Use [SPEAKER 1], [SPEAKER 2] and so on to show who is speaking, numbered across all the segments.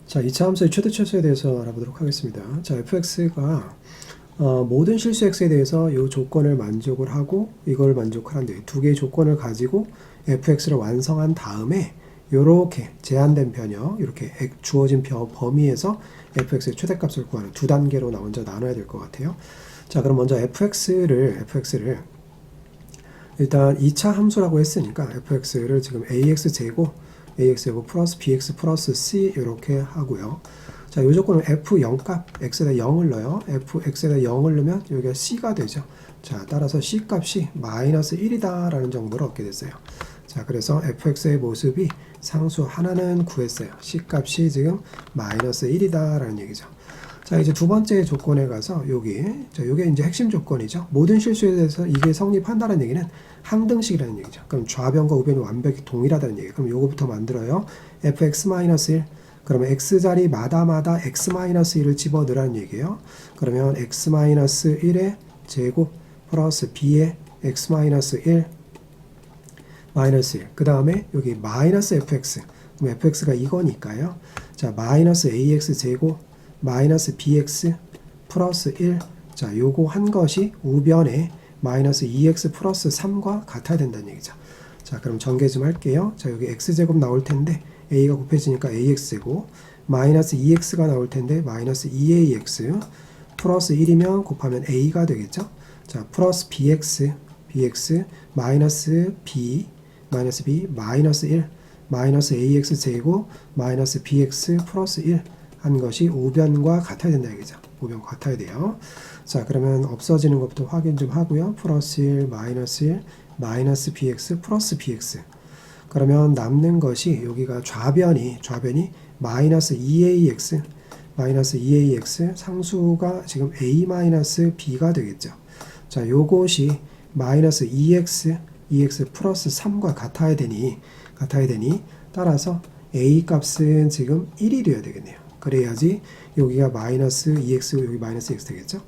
[SPEAKER 1] 자, 2차 함수의 최대 최소에 대해서 알아보도록 하겠습니다. 자, fx가 모든 실수 x에 대해서 이 조건을 만족을 하고 이걸 만족하는데 두 개의 조건을 가지고 fx를 완성한 다음에 이렇게 제한된 변형, 이렇게 주어진 범위에서 fx의 최대값을 구하는 두 단계로 먼저 나눠야 될 것 같아요. 자, 그럼 먼저 fx를 일단 2차 함수라고 했으니까 fx를 지금 ax제곱 플러스 bx 플러스 c 이렇게 하고요. 자, 이 조건은 f 0값 x에다 0을 넣어요. fx에다 0을 넣으면 여기가 c가 되죠. 자, 따라서 c 값이 마이너스 1이다 라는 정보를 얻게 됐어요. 자, 그래서 fx의 모습이 상수 하나는 구했어요. c 값이 지금 마이너스 1이다 라는 얘기죠. 자, 이제 두 번째 조건에 가서 요게 이제 핵심 조건이죠. 모든 실수에 대해서 이게 성립한다는 얘기는 항등식이라는 얘기죠. 그럼 좌변과 우변이 완벽히 동일하다는 얘기. 그럼 요거부터 만들어요. fx-1. 그러면 x자리마다 x-1을 집어넣으라는 얘기예요. 그러면 x-1의 제곱 플러스 b의 x-1 마이너스 1. 그 다음에 여기 마이너스 fx. 그럼 fx가 이거니까요. 자, 마이너스 ax 제곱 마이너스 bx 플러스 1. 자, 요거 한 것이 우변에 마이너스 2x 플러스 3과 같아야 된다는 얘기죠. 자, 그럼 전개 좀 할게요. 자, 여기 x제곱 나올 텐데 a가 곱해지니까 ax제곱 마이너스 2x가 나올 텐데 마이너스 2ax 플러스 1이면 곱하면 a가 되겠죠. 자, 플러스 bx 마이너스 b 마이너스 1 마이너스 ax 제곱 마이너스 bx 플러스 1 한 것이 우변과 같아야 된다 얘기죠. 우변과 같아야 돼요. 자, 그러면 없어지는 것부터 확인 좀 하고요. 플러스 1 마이너스 bx 플러스 bx. 그러면 남는 것이 여기가 좌변이 마이너스 2ax 상수가 지금 a 마이너스 b가 되겠죠. 자, 요것이 마이너스 2x 플러스 3과 같아야 되니 따라서 a 값은 지금 1이 되어야 되겠네요. 그래야지 여기가 마이너스 2x 여기 마이너스 x 되겠죠.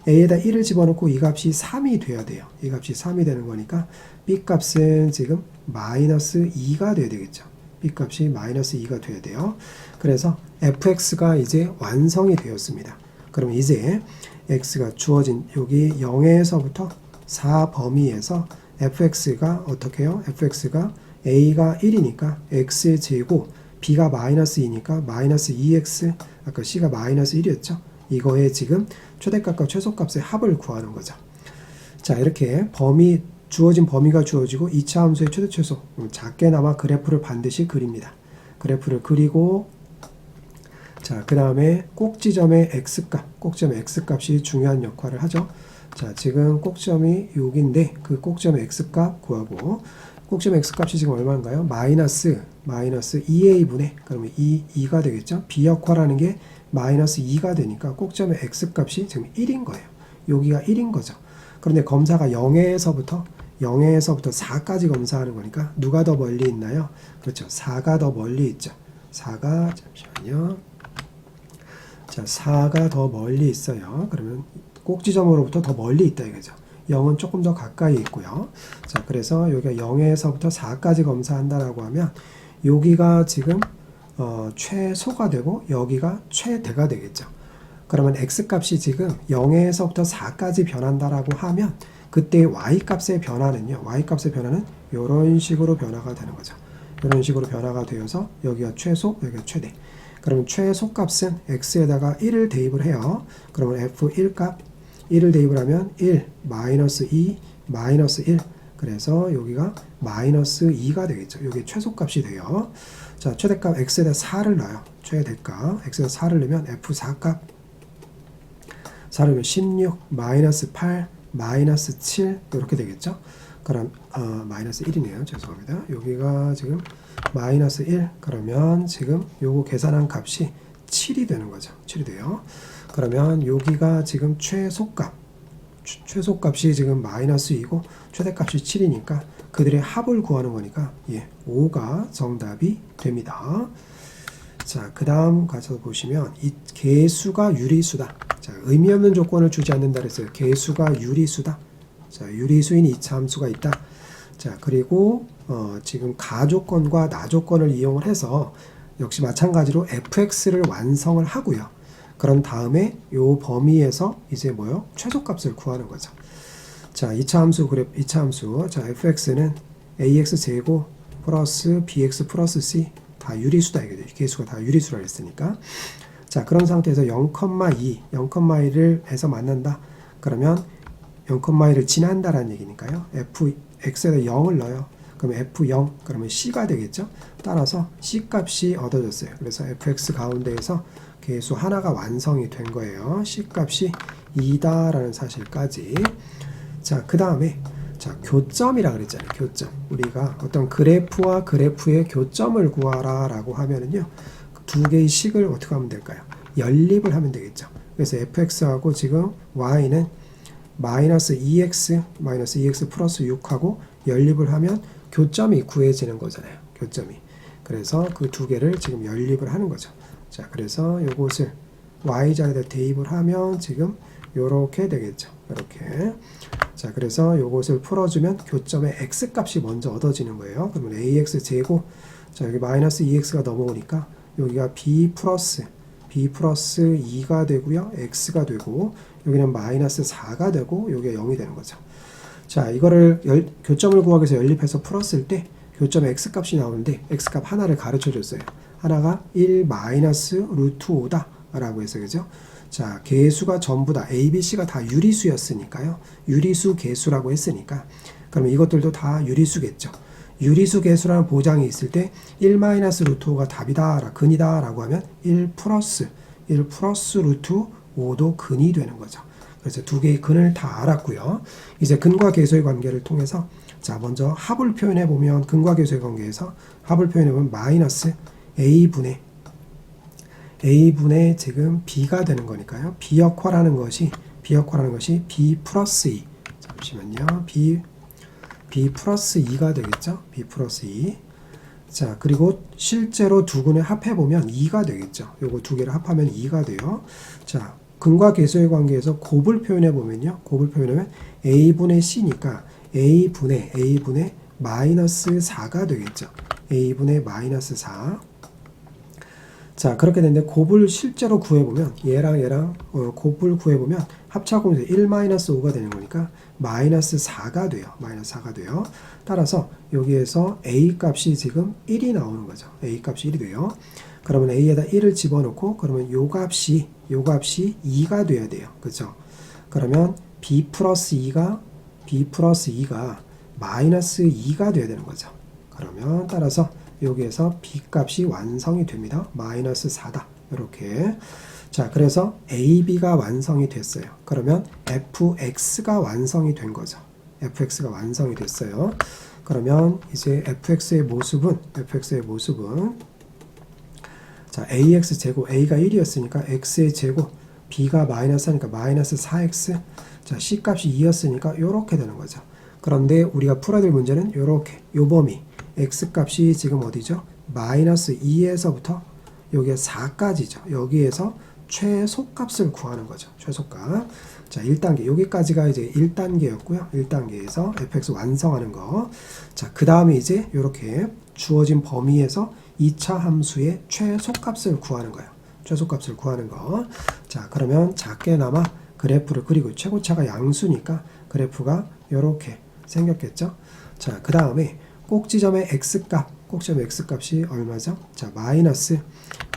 [SPEAKER 1] a에다 1을 집어넣고 이 값이 3이 돼야 돼요. 이 값이 3이 되는 거니까 b 값은 지금 마이너스 2가 돼야 되겠죠. b 값이 마이너스 2가 돼야 돼요. 그래서 fx가 이제 완성이 되었습니다. 그럼 이제 x가 주어진 여기 0에서부터 4 범위에서 fx가 어떻게 해요? fx가 a가 1이니까 x의 제곱 b가 마이너스 2니까 마이너스 2x 아까 c가 마이너스 1이었죠. 이거에 지금 최대값과 최소값의 합을 구하는 거죠. 자, 이렇게 주어진 범위가 주어지고 2차 함수의 최대 최소 작게나마 그래프를 반드시 그립니다. 그래프를 그리고 자, 그 다음에 꼭지점의 x값이 중요한 역할을 하죠. 자, 지금 꼭점이 여기인데 그 꼭점의 x값 구하고 꼭점 x값이 지금 얼마인가요? 마이너스 2a분의 그러면 2가 되겠죠. b 역할하는 게 마이너스 2가 되니까 꼭점의 x값이 지금 1인 거예요. 여기가 1인 거죠. 그런데 검사가 0에서부터 4까지 검사하는 거니까 누가 더 멀리 있나요? 그렇죠. 4가 더 멀리 있죠. 4가 잠시만요. 자, 4가 더 멀리 있어요. 그러면 꼭지점으로부터 더 멀리 있다 이거죠. 0은 조금 더 가까이 있고요. 자, 그래서 여기가 0에서부터 4까지 검사한다라고 하면 여기가 지금 최소가 되고 여기가 최대가 되겠죠. 그러면 x값이 지금 0에서부터 4까지 변한다라고 하면 그때 y값의 변화는 이런 식으로 변화가 되는 거죠. 이런 식으로 변화가 되어서 여기가 최소, 여기가 최대. 그러면 최소값은 x에다가 1을 대입을 해요. 그러면 f1 값 1을 대입을 하면 1, 마이너스 2, 마이너스 1. 그래서 여기가 마이너스 2가 되겠죠. 여기 최소값이 돼요. 자, 최대값 x에다 4를 넣어요. 최대값 x에다 4를 넣으면 f4값 4를 넣으면 16, 마이너스 8, 마이너스 7 이렇게 되겠죠. 그럼 마이너스 1이네요. 죄송합니다. 여기가 지금 마이너스 1 그러면 지금 요거 계산한 값이 7이 되는 거죠. 7이 돼요. 그러면 여기가 지금 최소값이 지금 마이너스 2고 최대값이 7이니까 그들의 합을 구하는 거니까 5가 정답이 됩니다. 자, 그 다음 가서 보시면 이 개수가 유리수다. 자, 의미 없는 조건을 주지 않는다 그랬어요. 개수가 유리수다. 자, 유리수인 2차 함수가 있다. 자, 그리고 지금 가조건과 나조건을 이용을 해서 역시 마찬가지로 fx를 완성을 하고요. 그런 다음에 요 범위에서 이제 뭐요? 최소값을 구하는 거죠. 자, 2차 함수 그래프 2차 함수. 자, fx는 ax 제곱 플러스 bx 플러스 c 다 유리수다 이게 개수가 다 유리수라 했으니까. 자, 그런 상태에서 0,2를 해서 만난다. 그러면 0,2를 지난다라는 얘기니까요. fx에다 0을 넣어요. 그럼 f0 그러면 c가 되겠죠. 따라서 c 값이 얻어졌어요. 그래서 fx 가운데에서 개수 하나가 완성이 된 거예요. c 값이 2다라는 사실까지. 자, 그 다음에 자, 교점이라 그랬잖아요. 교점. 우리가 어떤 그래프와 그래프의 교점을 구하라 라고 하면은요, 두 개의 식을 어떻게 하면 될까요? 연립을 하면 되겠죠. 그래서 fx하고 지금 y는 마이너스 2x 플러스 6하고 연립을 하면 교점이 구해지는 거잖아요. 교점이. 그래서 그 두 개를 지금 연립을 하는 거죠. 자, 그래서 요것을 y자에다 대입을 하면 지금 요렇게 되겠죠. 이렇게. 자, 그래서 요것을 풀어주면 교점의 x 값이 먼저 얻어지는 거예요. 그러면 ax 제곱, 자, 여기 마이너스 2x가 넘어오니까 여기가 b 플러스 2가 되고요. x가 되고, 여기는 마이너스 4가 되고, 여기가 0이 되는 거죠. 자, 이거를 교점을 구하기 위해서 연립해서 풀었을 때 교점의 x 값이 나오는데 x 값 하나를 가르쳐 줬어요. 하나가 1 마이너스 루트 5다 라고 해서, 그죠? 자, 개수가 전부 다 A, B, C가 다 유리수였으니까요. 유리수 개수라고 했으니까 그러면 이것들도 다 유리수겠죠. 유리수 개수라는 보장이 있을 때 1 마이너스 루트 5가 답이다, 근이다 라고 하면 1 플러스 루트 5도 근이 되는 거죠. 그래서 두 개의 근을 다 알았고요. 이제 근과 계수의 관계를 통해서 자, 먼저 합을 표현해 보면 근과 계수의 관계에서 합을 표현해 보면 마이너스 A분의 지금 B가 되는 거니까요. 비역화라는 것이 B 플러스 2. 잠시만요. B 플러스 2가 되겠죠. B 플러스 2. 자, 그리고 실제로 두 근을 합해보면 2가 되겠죠. 요거 두 개를 합하면 2가 돼요. 자, 근과 계수의 관계에서 곱을 표현해보면요. 곱을 표현하면 A분의 C니까 A분의 마이너스 4가 되겠죠. A분의 마이너스 4. 자, 그렇게 되는데 곱을 실제로 구해보면 얘랑 곱을 구해보면 합차하면서 1-5가 되는 거니까 마이너스 4가 돼요. 마이너스 4가 돼요. 따라서 여기에서 A 값이 지금 1이 나오는 거죠. A 값이 1이 돼요. 그러면 A에다 1을 집어넣고 그러면 요 값이 2가 돼야 돼요. 그렇죠? 그러면 B 플러스 2가 마이너스 2가 돼야 되는 거죠. 그러면 따라서 여기에서 B 값이 완성이 됩니다. 마이너스 4다. 이렇게. 자, 그래서 AB가 완성이 됐어요. 그러면 FX가 완성이 된 거죠. FX가 완성이 됐어요. 그러면 이제 FX의 모습은 자, AX 제곱, A가 1이었으니까 X의 제곱, B가 마이너스 하니까 마이너스 4X, 자, C 값이 2였으니까 이렇게 되는 거죠. 그런데 우리가 풀어야 될 문제는 이렇게, 요 범위, X 값이 지금 어디죠? 마이너스 2에서부터 여기에 4까지죠. 여기에서 최소값을 구하는 거죠. 최소값. 자, 1단계. 여기까지가 이제 1단계였고요. 1단계에서 fx 완성하는 거. 자, 그 다음에 이제 이렇게 주어진 범위에서 2차 함수의 최소값을 구하는 거예요. 최소값을 구하는 거. 자, 그러면 작게나마 그래프를 그리고 최고차가 양수니까 그래프가 이렇게 생겼겠죠. 자, 그 다음에 꼭지점의 x값이 얼마죠? 자, 마이너스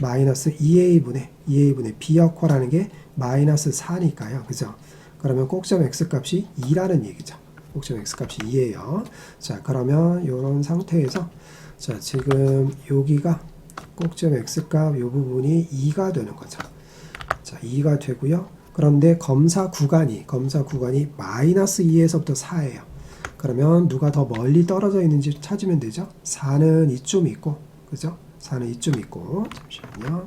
[SPEAKER 1] 2a분의 b역화라는 게 마이너스 4니까요. 그죠? 그러면 꼭지점 x값이 2라는 얘기죠. 꼭지점 x값이 2예요. 자, 그러면 이런 상태에서 자, 지금 여기가 꼭지점 x값 요 부분이 2가 되는 거죠. 자, 2가 되고요. 그런데 검사 구간이 마이너스 2에서부터 4예요. 그러면 누가 더 멀리 떨어져 있는지 찾으면 되죠. 4는 이쯤 있고, 그죠? 4는 이쯤 있고, 잠시만요.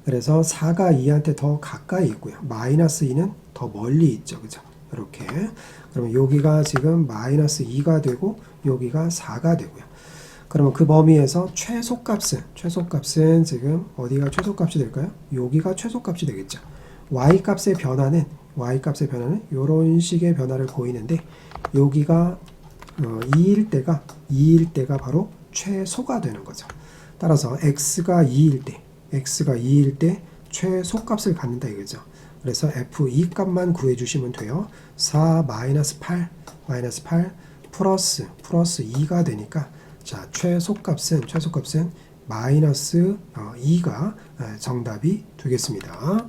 [SPEAKER 1] 그래서 4가 2한테 더 가까이 있고요. 마이너스 2는 더 멀리 있죠. 그죠? 이렇게. 그러면 여기가 지금 마이너스 2가 되고, 여기가 4가 되고요. 그러면 그 범위에서 최소값은 지금 어디가 최소값이 될까요? 여기가 최소값이 되겠죠. y값의 변화는 이런 식의 변화를 보이는데 여기가 2일 때가 바로 최소가 되는 거죠. 따라서 x가 2일 때 최소값을 갖는다 이거죠. 그래서 f2 값만 구해주시면 돼요. 4 마이너스 8 플러스 2가 되니까 자 최소값은 마이너스 2가 정답이 되겠습니다.